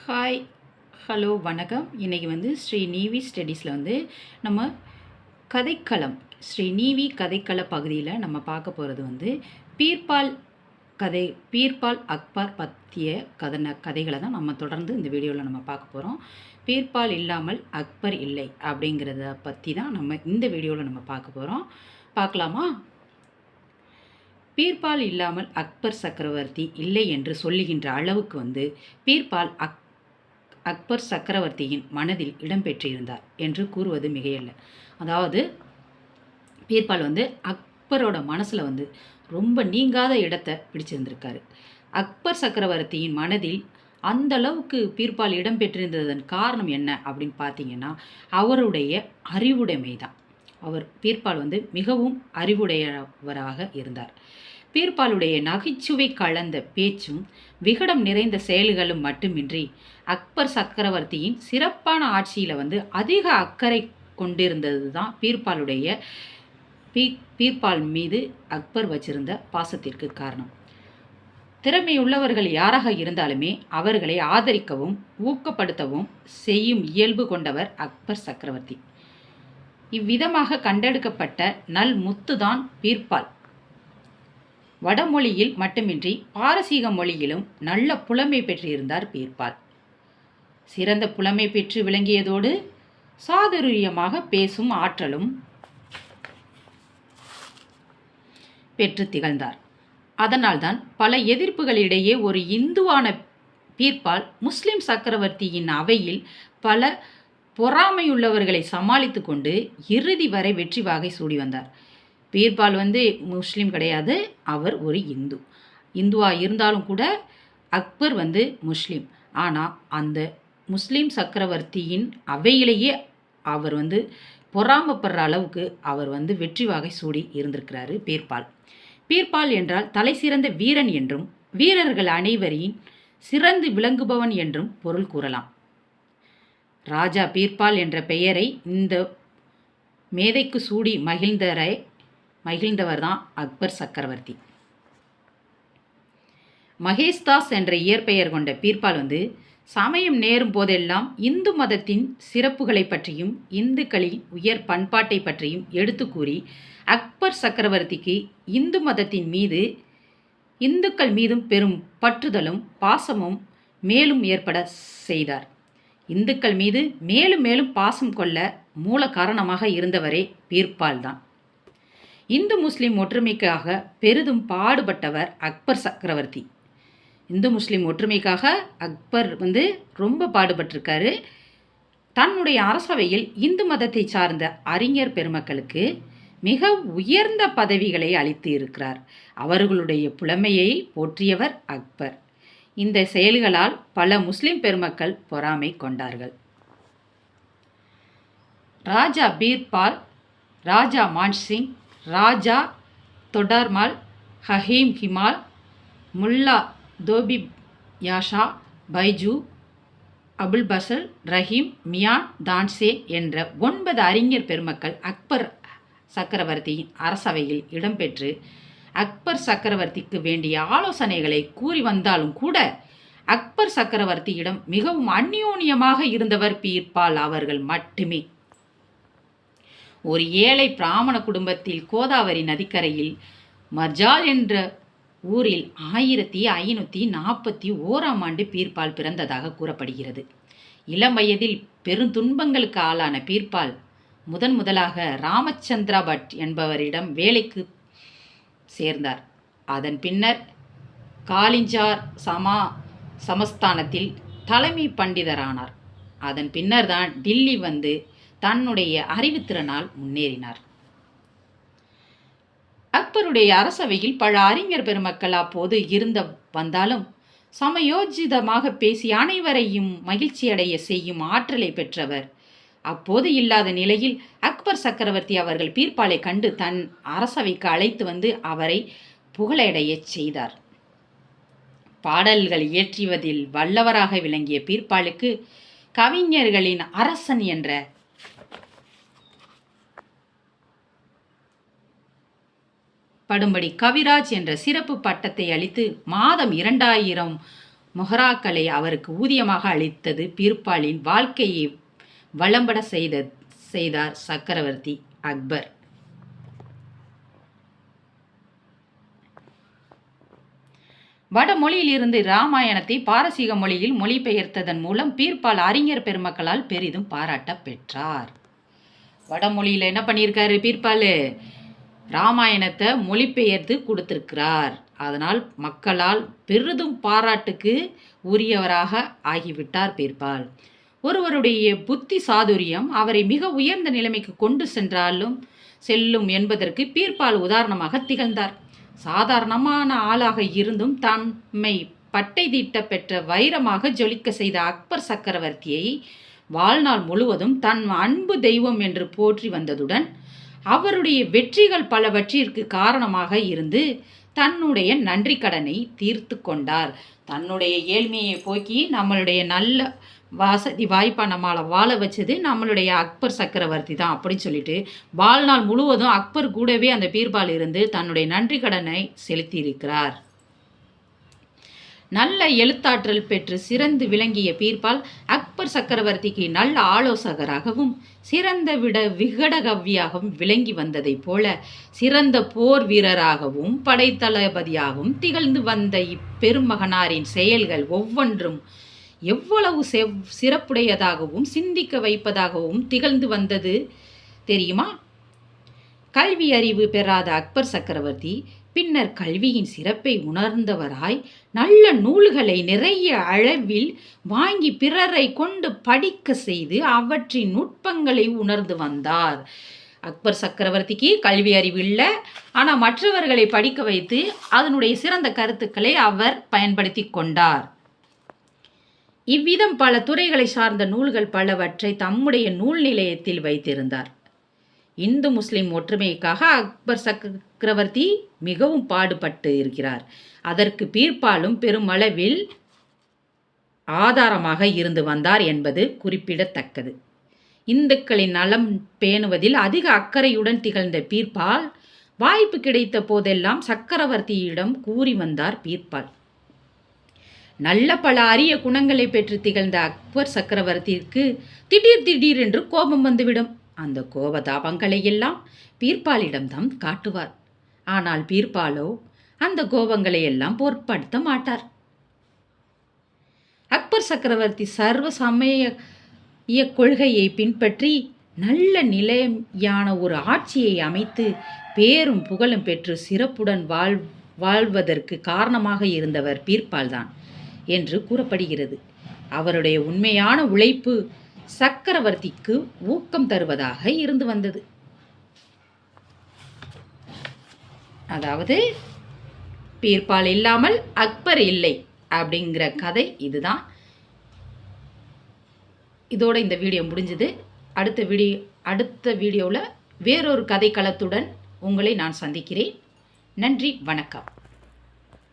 Hi, hello, வணக்கம். இன்றைக்கி ஸ்ரீ நீவி ஸ்டடீஸில் நம்ம கதைக்களம் ஸ்ரீ நீவி கதைக்கள பகுதியில் நம்ம பார்க்க போகிறது பீர்பால் கதை. பீர்பால் அக்பர் பற்றிய கதைகளை தான் நம்ம தொடர்ந்து இந்த வீடியோவில் நம்ம பார்க்க போகிறோம். பீர்பால் இல்லாமல் அக்பர் இல்லை அப்படிங்கிறத பற்றி தான் நம்ம இந்த வீடியோவில் நம்ம பார்க்க போகிறோம். பார்க்கலாமா? பீர்பால் இல்லாமல் அக்பர் சக்கரவர்த்தி இல்லை என்று சொல்லுகின்ற அளவுக்கு பீர்பால் அக்பர் சக்கரவர்த்தியின் மனதில் இடம்பெற்றிருந்தார் என்று கூறுவது மிகையல்ல. அதாவது பீர்பால் அக்பரோட மனசில் ரொம்ப நீங்காத இடத்தை பிடிச்சிருந்திருக்காரு. அக்பர் சக்கரவர்த்தியின் மனதில் அந்த அளவுக்கு பீர்பால் இடம்பெற்றிருந்ததன் காரணம் என்ன அப்படின்னு பார்த்தீங்கன்னா, அவருடைய அறிவுடைமை தான். பீர்பால் மிகவும் அறிவுடையவராக இருந்தார். பீர்பாலுடைய நகைச்சுவை கலந்த பேச்சும் விகடம் நிறைந்த செயல்களும் மட்டுமின்றி அக்பர் சக்கரவர்த்தியின் சிறப்பான ஆட்சியில் அதிக அக்கறை கொண்டிருந்தது தான் பீர்பால் மீது அக்பர் வச்சிருந்த பாசத்திற்கு காரணம். திறமையுள்ளவர்கள் யாராக இருந்தாலுமே அவர்களை ஆதரிக்கவும் ஊக்கப்படுத்தவும் செய்யும் இயல்பு கொண்டவர் அக்பர் சக்கரவர்த்தி. இவ்விதமாக கண்டெடுக்கப்பட்ட நல் முத்துதான் பீர்பால். வடமொழியில் மட்டுமின்றி பாரசீக மொழியிலும் நல்ல புலமை பெற்றிருந்தார் பீர்பால். சிறந்த புலமை பெற்று விளங்கியதோடு சாதுரியமாக பேசும் ஆற்றலும் பெற்று திகழ்ந்தார். அதனால்தான் பல எதிர்ப்புகளிடையே ஒரு இந்துவான பீர்பால் முஸ்லிம் சக்கரவர்த்தியின் அவையில் பல பொறாமையுள்ளவர்களை சமாளித்து கொண்டு இறுதி வரை வெற்றி வாகை சூடி வந்தார். பீர்பால் முஸ்லீம் கிடையாது, அவர் ஒரு இந்துவாக இருந்தாலும் கூட அக்பர் முஸ்லீம். ஆனால் அந்த முஸ்லீம் சக்கரவர்த்தியின் அவையிலேயே அவர் பொறாமப்படுற அளவுக்கு அவர் வெற்றி வாகை சூடி இருந்திருக்கிறாரு பீர்பால். பீர்பால் என்றால் தலை சிறந்த வீரன் என்றும் வீரர்கள் அனைவரின் சிறந்து விளங்குபவன் என்றும் பொருள் கூறலாம். ராஜா பீர்பால் என்ற பெயரை இந்த மேதைக்கு சூடி மகிழ்ந்தவர் தான் அக்பர் சக்கரவர்த்தி. மகேஷ்தாஸ் என்ற இயற்பெயர் கொண்ட பீர்பால் சமயம் நேரும் போதெல்லாம் இந்து மதத்தின் சிறப்புகளை பற்றியும் இந்துக்களின் உயர் பண்பாட்டை பற்றியும் எடுத்து கூறி அக்பர் சக்கரவர்த்திக்கு இந்து மதத்தின் மீது இந்துக்கள் மீதும் பெரும் பற்றுதலும் பாசமும் மேலும் ஏற்பட செய்தார். இந்துக்கள் மீது மேலும் மேலும் பாசம் கொள்ள மூல காரணமாக இருந்தவரே பீர்பால் தான். இந்து முஸ்லிம் ஒற்றுமைக்காக பெரிதும் பாடுபட்டவர் அக்பர் சக்கரவர்த்தி. இந்து முஸ்லிம் ஒற்றுமைக்காக அக்பர் ரொம்ப பாடுபட்டிருக்காரு. தன்னுடைய அரசவையில் இந்து மதத்தை சார்ந்த அறிஞர் பெருமக்களுக்கு மிக உயர்ந்த பதவிகளை அளித்து இருக்கிறார். அவர்களுடைய புலமையை போற்றியவர் அக்பர். இந்த செயல்களால் பல முஸ்லிம் பெருமக்கள் பொறாமை கொண்டார்கள். ராஜா பீர்பால், ராஜா மான்சிங், ராஜா தொடார்மால், ஹஹீம் ஹிமால், முல்லா தோபிப் யாஷா, பைஜு, அபுல் பசல், ரஹீம், மியான், தான்சே என்ற 9 அறிஞர் பெருமக்கள் அக்பர் சக்கரவர்த்தியின் அரசவையில் இடம்பெற்று அக்பர் சக்கரவர்த்திக்கு வேண்டிய ஆலோசனைகளை கூறி வந்தாலும் கூட அக்பர் சக்கரவர்த்தியிடம் மிகவும் அந்யோன்யமாக இருந்தவர் பீர்பால் அவர்கள் மட்டுமே. ஒரு ஏழை பிராமண குடும்பத்தில் கோதாவரி நதிக்கரையில் மர்ஜால் என்ற ஊரில் 1541 பீர்பால் பிறந்ததாக கூறப்படுகிறது. இளம் வயதில் பெருந்துன்பங்களுக்கு ஆளான பீர்பால் முதலாக ராமச்சந்திரா பட் என்பவரிடம் வேலைக்கு சேர்ந்தார். அதன் பின்னர் காலிஞ்சார் சமஸ்தானத்தில் தலைமை பண்டிதரானார். அதன் பின்னர் தான் டில்லி தன்னுடைய அறிவுத்திறனால் முன்னேறினார். அக்பருடைய அரசவையில் பல அறிஞர் பெருமக்கள் அப்போது வந்தாலும் சமயோஜிதமாக பேசி அனைவரையும் மகிழ்ச்சியடைய செய்யும் ஆற்றலை பெற்றவர். அப்போது இல்லாத நிலையில் அக்பர் சக்கரவர்த்தி அவர்கள் பீர்பாலை கண்டு தன் அரசவைக்கு அழைத்து அவரை புகழடைய செய்தார். பாடல்கள் இயற்றுவதில் வல்லவராக விளங்கிய பீர்பாலுக்கு கவிஞர்களின் அரசன் என்ற படும்படி கவிராஜ் என்ற சிறப்பு பட்டத்தை அளித்து மாதம் 2000 மொஹராக்களை அவருக்கு ஊதியமாக அளித்தது பீர்பாலின் வாழ்க்கையை வளம்பட செய்தார் சக்கரவர்த்தி அக்பர். வடமொழியிலிருந்து இராமாயணத்தை பாரசீக மொழியில் மொழிபெயர்த்ததன் மூலம் பீர்பால் அறிஞர் பெருமக்களால் பெரிதும் பாராட்ட பெற்றார். வடமொழியில் என்ன பண்ணியிருக்காரு பீர்பால்? ராமாயணத்தை மொழிபெயர்த்து கொடுத்திருக்கிறார். அதனால் மக்களால் பெரிதும் பாராட்டுக்கு உரியவராக ஆகிவிட்டார் பீர்பால். ஒருவருடைய புத்தி சாதுரியம் அவரை மிக உயர்ந்த நிலைமைக்கு கொண்டு செல்லும் என்பதற்கு பீர்பால் உதாரணமாக திகழ்ந்தார். சாதாரணமான ஆளாக இருந்தும் தம்மை பட்டை தீட்ட பெற்ற வைரமாக ஜொலிக்க செய்த அக்பர் சக்கரவர்த்தியை வாழ்நாள் முழுவதும் தன் அன்பு தெய்வம் என்று போற்றி வந்ததுடன் அவருடைய வெற்றிகள் பலவற்றிற்கு காரணமாக இருந்து தன்னுடைய நன்றி கடனை தீர்த்து கொண்டார். தன்னுடைய ஏழ்மையை போக்கி நம்மளுடைய நல்ல வசதி வாய்ப்பாக நம்மளை வாழ வச்சது நம்மளுடைய அக்பர் சக்கரவர்த்தி தான் அப்படின்னு சொல்லிட்டு வாழ்நாள் முழுவதும் அக்பர் கூடவே அந்த பீர்பால் இருந்து தன்னுடைய நன்றி கடனை செலுத்தியிருக்கிறார். நல்ல எழுத்தாற்றல் பெற்று சிறந்து விளங்கிய பீர்பால் அக்பர் சக்கரவர்த்திக்கு நல்ல ஆலோசகராகவும் சிறந்த விகடகவியாகவும் விளங்கி வந்ததைப் போல சிறந்த போர் வீரராகவும் படைத்தளபதியாகவும் திகழ்ந்து வந்த இப்பெருமகனாரின் செயல்கள் ஒவ்வொன்றும் எவ்வளவு சிறப்புடையதாகவும் சிந்திக்க வைப்பதாகவும் திகழ்ந்து வந்தது தெரியுமா? கல்வி அறிவு பெறாத அக்பர் சக்கரவர்த்தி பின்னர் கல்வியின் சிறப்பை உணர்ந்தவராய் நல்ல நூல்களை நிறைய அளவில் வாங்கி பிறரை கொண்டு படிக்க செய்து அவற்றின் நுட்பங்களை உணர்ந்து வந்தார். அக்பர் சக்கரவர்த்திக்கு கல்வி அறிவு இல்லை, ஆனால் மற்றவர்களை படிக்க வைத்து அதனுடைய சிறந்த கருத்துக்களை அவர் பயன்படுத்தி கொண்டார். இவ்விதம் பல துறைகளை சார்ந்த நூல்கள் பலவற்றை தம்முடைய நூல் நிலையத்தில் வைத்திருந்தார். இந்து முஸ்லிம் ஒற்றுமைக்காக அக்பர் சக்கரவர்த்தி மிகவும் பாடுபட்டு இருக்கிறார். அதற்கு பீர்பாலும் பெருமளவில் ஆதாரமாக இருந்து வந்தார் என்பது குறிப்பிடத்தக்கது. இந்துக்களின் நலம் பேணுவதில் அதிக அக்கறையுடன் திகழ்ந்த பீர்பால் வாய்ப்பு கிடைத்த போதெல்லாம் சக்கரவர்த்தியிடம் கூறி வந்தார். பீர்பால் நல்ல பல அரிய குணங்களை பெற்று திகழ்ந்த அக்பர் சக்கரவர்த்திக்கு திடீர் என்று கோபம் வந்துவிடும். அந்த கோபதாபங்களை எல்லாம் பீர்பாலிடம்தான் காட்டுவார். ஆனால் பீர்பாலோ அந்த கோபங்களை எல்லாம் பொருட்படுத்த மாட்டார். அக்பர் சக்கரவர்த்தி சர்வ சமய கொள்கையை பின்பற்றி நல்ல நிலையான ஒரு ஆட்சியை அமைத்து பேரும் புகழும் பெற்று சிறப்புடன் வாழ்வதற்கு காரணமாக இருந்தவர் பீர்பால் தான் என்று கூறப்படுகிறது. அவருடைய உண்மையான உழைப்பு சக்கரவர்த்திக்கு ஊக்கம் தருவதாக இருந்து வந்தது. அதாவது பீர்பால் இல்லாமல் அக்பர் இல்லை அப்படிங்கிற கதை இதுதான். இதோட இந்த வீடியோ முடிஞ்சது. அடுத்த வீடியோவில் வேறொரு கதை களத்துடன் உங்களை நான் சந்திக்கிறேன். நன்றி, வணக்கம்.